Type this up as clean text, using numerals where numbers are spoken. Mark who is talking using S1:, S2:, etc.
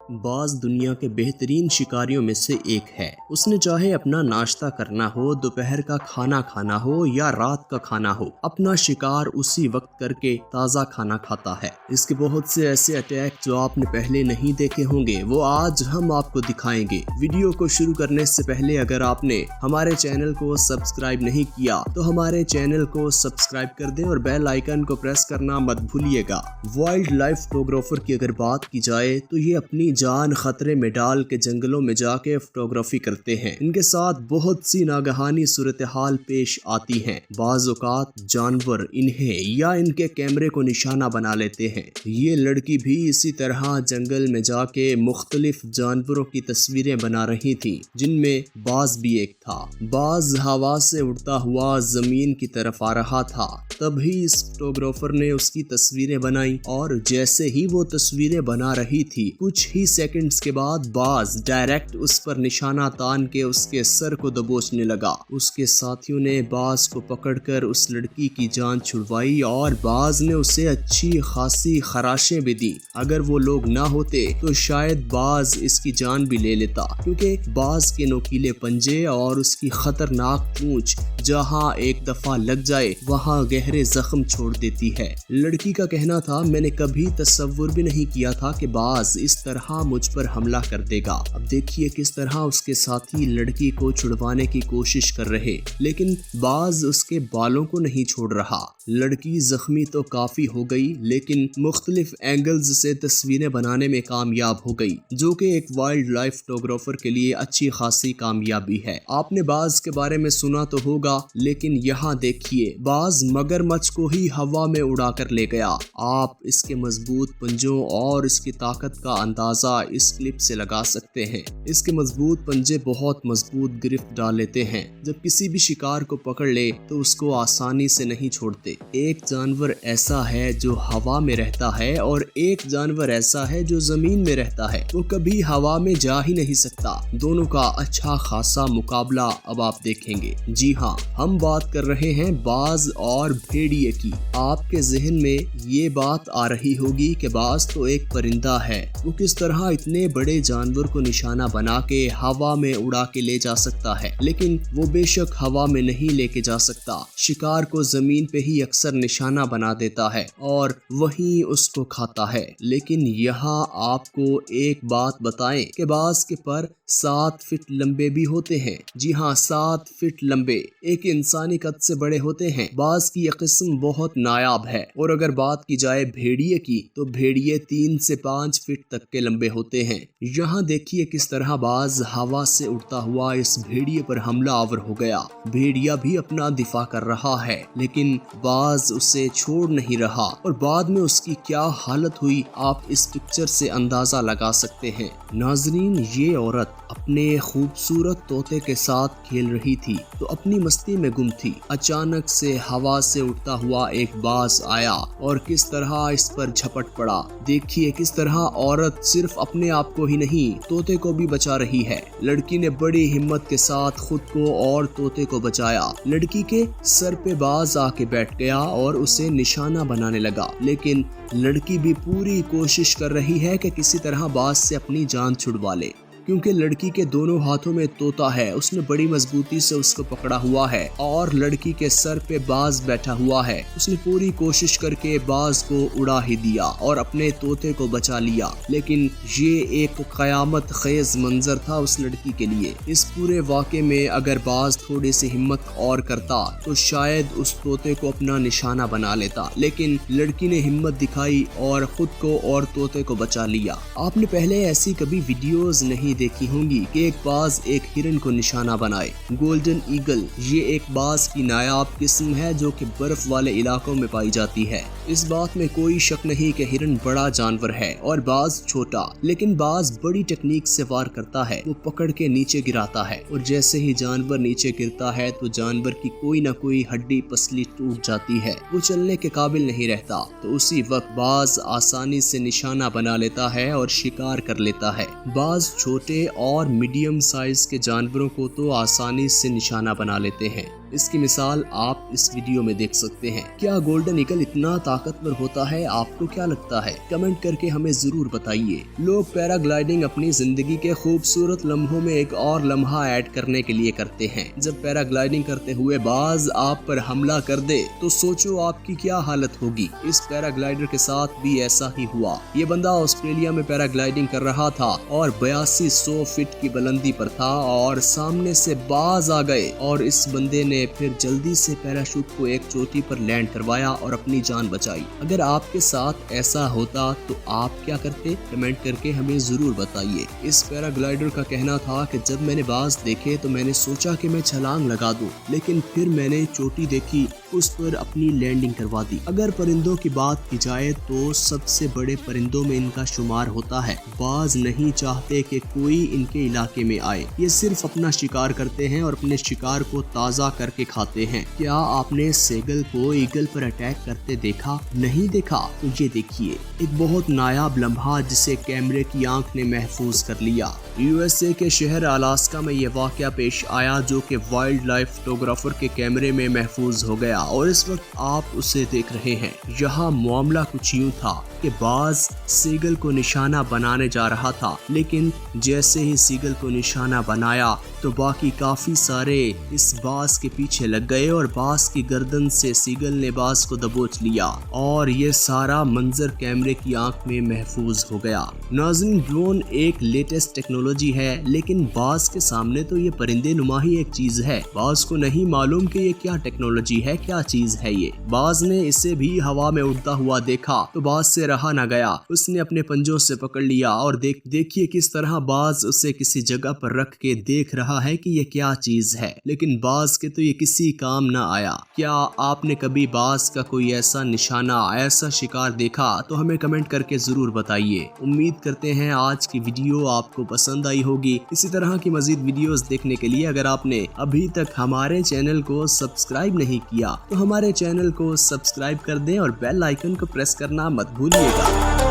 S1: बाज दुनिया के बेहतरीन शिकारियों में से एक है। उसने चाहे अपना नाश्ता करना हो, दोपहर का खाना खाना हो या रात का खाना हो, अपना शिकार उसी वक्त करके ताज़ा खाना खाता है। इसके बहुत से ऐसे अटैक जो आपने पहले नहीं देखे होंगे, वो आज हम आपको दिखाएंगे। वीडियो को शुरू करने से पहले अगर आपने हमारे चैनल को सब्सक्राइब नहीं किया तो हमारे चैनल को सब्सक्राइब कर दें और बेल आइकन को प्रेस करना मत भूलिएगा। वाइल्ड लाइफ फोटोग्राफर की अगर बात की जाए तो ये अपनी जान खतरे में डाल के जंगलों में जाके फोटोग्राफी करते हैं। इनके साथ बहुत सी नागहानी सूरत हाल पेश आती हैं। बाज़ औक़ात जानवर इन्हें या इनके कैमरे को निशाना बना लेते हैं। ये लड़की भी इसी तरह जंगल में जाके मुख्तलिफ जानवरों की तस्वीरें बना रही थी, जिनमें बाज भी एक था। बाज हवा से उड़ता हुआ जमीन की तरफ आ रहा था, तभी इस फोटोग्राफर ने उसकी तस्वीरें बनाई और जैसे ही वो तस्वीरें बना रही थी, कुछ ही सेकंड्स के बाद बाज डायरेक्ट उस पर निशाना तान के उसके सर को दबोचने लगा। उसके साथियों ने बाज को पकड़कर उस लड़की की जान छुड़वाई और बाज ने उसे अच्छी खासी खराशें भी दी। अगर वो लोग ना होते तो शायद बाज इसकी जान भी ले लेता, क्योंकि बाज के नोकीले पंजे और उसकी खतरनाक पूंछ जहां एक दफा लग जाए वहां गहरे जख्म छोड़ देती है। लड़की का कहना था, मैंने कभी तसव्वुर भी नहीं किया था कि बाज इस तरह मुझ पर हमला कर देगा। अब देखिए किस तरह उसके साथी लड़की को छुड़वाने की कोशिश कर रहे, लेकिन बाज उसके बालों को नहीं छोड़ रहा। लड़की जख्मी तो काफी हो गई, लेकिन मुख्तलिफ एंगल्स से तस्वीरें बनाने में कामयाब हो गई, जो कि एक वाइल्ड लाइफ फोटोग्राफर के लिए अच्छी खासी कामयाबी है। आपने बाज के बारे में सुना तो होगा, लेकिन यहाँ देखिए, बाज मगरमच्छ को ही हवा में उड़ा कर ले गया। आप इसके मजबूत पंजों और इसकी ताकत का अंदाजा इस क्लिप से लगा सकते हैं। इसके मजबूत पंजे बहुत मजबूत गिरफ्त डाल लेते हैं। जब किसी भी शिकार को पकड़ ले तो उसको आसानी से नहीं छोड़ते। एक जानवर ऐसा है जो हवा में रहता है और एक जानवर ऐसा है जो जमीन में रहता है। वो कभी हवा में जा ही नहीं सकता। दोनों का अच्छा खासा मुकाबला अब आप देखेंगे। जी हाँ, हम बात कर रहे हैं बाज और भेड़िए की। आपके जहन में ये बात आ रही होगी कि बाज तो एक परिंदा है, वो किस तरह इतने बड़े जानवर को निशाना बना के हवा में उड़ा के ले जा सकता है। लेकिन वो बेशक हवा में नहीं लेके जा सकता, शिकार को जमीन पे ही अक्सर निशाना बना देता है और वहीं उसको खाता है। लेकिन यहाँ आपको एक बात बताएं कि बाज के पर 7 फीट लंबे भी होते हैं। जी हाँ, 7 फीट लंबे, एक इंसानी कद से बड़े होते हैं। बाज की यह किस्म बहुत नायाब है। और अगर बात की जाए भेड़िए की, तो भेड़िए 3 से 5 फीट तक के लंबे होते हैं। यहाँ देखिए किस तरह बाज हवा से उड़ता हुआ इस भेड़िए पर हमला आवर हो गया। भेड़िया भी अपना दिफा कर रहा है, लेकिन बाज उसे छोड़ नहीं रहा और बाद में उसकी क्या हालत हुई आप इस पिक्चर से अंदाजा लगा सकते हैं। नाजरीन, ये औरत अपने खूबसूरत तोते के साथ खेल रही थी तो अपनी मस्ती में गुम थी। अचानक से हवा से उड़ता हुआ एक बाज आया और किस तरह इस पर झपट पड़ा। देखिए किस तरह औरत सिर्फ अपने आप को ही नहीं, तोते को भी बचा रही है। लड़की ने बड़ी हिम्मत के साथ खुद को और तोते को बचाया। लड़की के सर पे बाज आके बैठ गया और उसे निशाना बनाने लगा, लेकिन लड़की भी पूरी कोशिश कर रही है कि किसी तरह बाज से अपनी जान छुड़वा ले, क्योंकि लड़की के दोनों हाथों में तोता है। उसने बड़ी मजबूती से उसको पकड़ा हुआ है और लड़की के सर पे बाज बैठा हुआ है। उसने पूरी कोशिश करके बाज को उड़ा ही दिया और अपने तोते को बचा लिया, लेकिन ये एक कयामत खेज मंजर था उस लड़की के लिए। इस पूरे वाक़े में अगर बाज थोड़ी सी हिम्मत और करता तो शायद उस तोते को अपना निशाना बना लेता, लेकिन लड़की ने हिम्मत दिखाई और खुद को और तोते को बचा लिया। आपने पहले ऐसी कभी वीडियोस नहीं देखी होंगी कि एक बाज एक हिरन को निशाना बनाए। गोल्डन ईगल ये एक बाज की नायाब किस्म है जो कि बर्फ वाले इलाकों में पाई जाती है। इस बात में कोई शक नहीं कि हिरन बड़ा जानवर है और बाज छोटा, लेकिन बाज बड़ी टेक्निक से वार करता है। वो पकड़ के नीचे गिराता है और जैसे ही जानवर नीचे गिरता है तो जानवर की कोई ना कोई हड्डी पसली टूट जाती है, वो चलने के काबिल नहीं रहता। तो उसी वक्त बाज आसानी से निशाना बना लेता है और शिकार कर लेता है। बाज छोटे और मीडियम साइज के जानवरों को तो आसानी से निशाना बना लेते हैं, اس کی مثال آپ اس ویڈیو میں دیکھ سکتے ہیں۔ کیا گولڈن ایگل اتنا طاقتور ہوتا ہے؟ آپ کو کیا لگتا ہے؟ کمنٹ کر کے ہمیں ضرور بتائیے۔ لوگ پیراگلائیڈنگ اپنی زندگی کے خوبصورت لمحوں میں ایک اور لمحہ ایڈ کرنے کے لیے کرتے ہیں۔ جب پیراگلائیڈنگ کرتے ہوئے باز آپ پر حملہ کر دے تو سوچو آپ کی کیا حالت ہوگی۔ اس پیراگلائیڈر کے ساتھ بھی ایسا ہی ہوا۔ یہ بندہ آسٹریلیا میں پیراگلائیڈنگ کر رہا تھا اور 8200 فٹ کی بلندی پر تھا اور سامنے سے باز آ گئے اور اس بندے نے پھر جلدی سے پیراشوٹ کو ایک چوٹی پر لینڈ کروایا اور اپنی جان بچائی۔ اگر آپ کے ساتھ ایسا ہوتا تو آپ کیا کرتے؟ کمنٹ کر کے ہمیں ضرور بتائیے۔ اس پیراگلائیڈر کا کہنا تھا کہ جب میں نے باز دیکھے تو میں نے سوچا کہ میں چھلانگ لگا دوں، لیکن پھر میں نے چوٹی دیکھی، اس پر اپنی لینڈنگ کروا دی۔ اگر پرندوں کی بات کی جائے تو سب سے بڑے پرندوں میں ان کا شمار ہوتا ہے۔ باز نہیں چاہتے کہ کوئی ان کے علاقے میں آئے، یہ صرف اپنا شکار کرتے ہیں اور اپنے شکار کو تازہ کر کے کھاتے ہیں۔ کیا آپ نے سیگل کو ایگل پر اٹیک کرتے دیکھا؟ نہیں دیکھا تو یہ دیکھیے ایک بہت نایاب لمحہ جسے کیمرے کی آنکھ نے محفوظ کر لیا۔ USA کے شہر الاسکا میں یہ واقعہ پیش آیا جو کہ وائلڈ لائف فوٹوگرافر کے کیمرے میں محفوظ ہو گیا اور اس وقت آپ اسے دیکھ رہے ہیں۔ یہاں معاملہ کچھ یوں تھا کہ باز سیگل کو نشانہ بنانے جا رہا تھا، لیکن جیسے ہی سیگل کو نشانہ بنایا تو باقی کافی سارے اس باز کے پیچھے لگ گئے اور باز کی گردن سے سیگل نے باز کو دبوچ لیا اور یہ سارا منظر کیمرے کی آنکھ میں محفوظ ہو گیا۔ ناظرین، ڈرون ایک لیٹسٹ ٹیکنالوجی ہے، لیکن باز کے سامنے تو یہ پرندے نما ہی ایک چیز ہے۔ باز کو نہیں معلوم کہ یہ کیا ٹیکنالوجی ہے، کیا چیز ہے یہ۔ باز نے اسے بھی ہوا میں اڑتا ہوا دیکھا تو باز سے رہا نہ گیا، اس نے اپنے پنجوں سے پکڑ لیا اور دیکھیے کس طرح باز اسے کسی جگہ پر رکھ کے دیکھ رہا ہے کہ یہ کیا چیز ہے، لیکن باز کے تو یہ کسی کام نہ آیا۔ کیا آپ نے کبھی باز کا کوئی ایسا نشانہ، ایسا شکار دیکھا؟ تو ہمیں کمنٹ کر کے ضرور بتائیے۔ امید کرتے ہیں آج کی ویڈیو آپ کو پسند آئی ہوگی۔ اسی طرح کی مزید ویڈیوز دیکھنے کے لیے اگر آپ نے ابھی تک ہمارے چینل کو سبسکرائب نہیں کیا تو ہمارے چینل کو سبسکرائب کر دیں اور بیل آئیکن کو پریس کرنا مت بھولیے گا۔